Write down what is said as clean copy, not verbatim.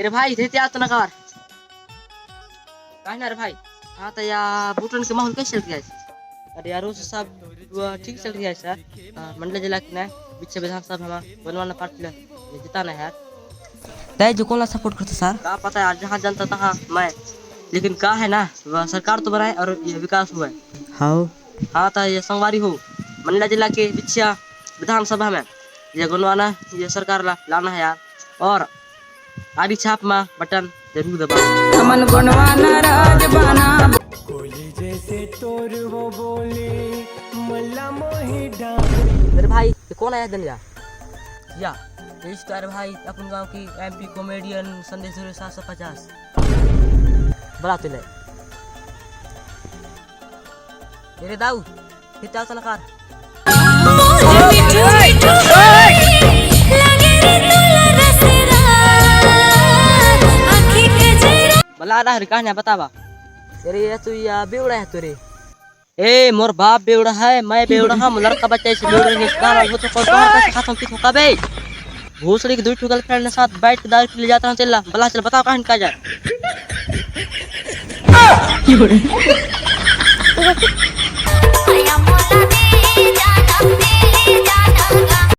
अरे भाई थे त्या तो नकार काय ना रे भाई आता या बुटन के माहौल कैसे चल गया है? अरे यार रोज सब ठीक चल रहा है सर। मंडल जिला की ना वित्त विधानसभा हमारा बनवाना पार्टी जिताना है यार। तय जो कौन सपोर्ट करते सर? क्या पता यार, जहाँ जनता तहाँ मैं। लेकिन क्या है ना, वह सरकार तो बनाए और ये विकास हुआ है। हाँ हाँ तो ये संगवारी हो मंडला जिला के वित्त विधानसभा में ये गुनवाना ये सरकार लाना है यार। और आदि छाप में बटन जरूर दबा। अमन गुणवाना राजबाना कोली जैसे तोर वो बोले मल्ला मोही डा। मेरे भाई ये कौन आया दनिया या रजिस्ट्रार भाई अपन गांव की एमपी कॉमेडियन संदेश 750 बड़ा तुले तेरे दाऊ कितना सलाकार बला रहा है कहानियां बतावा तेरे ये तू या बेवड़ा है तेरे। ए मोर बाप बेवड़ा है, मैं बेवड़ा हूं, लड़का बच्चा से बेवड़ा नहीं गाना हो तो कोई बाहर कैसे खाता हूं किस होगा बे। भूसड़ी की दूध गर्लफ्रेंड के साथ बैठ के दारू ले जाता हूं, चल बला चल बताओ कहां का जाए।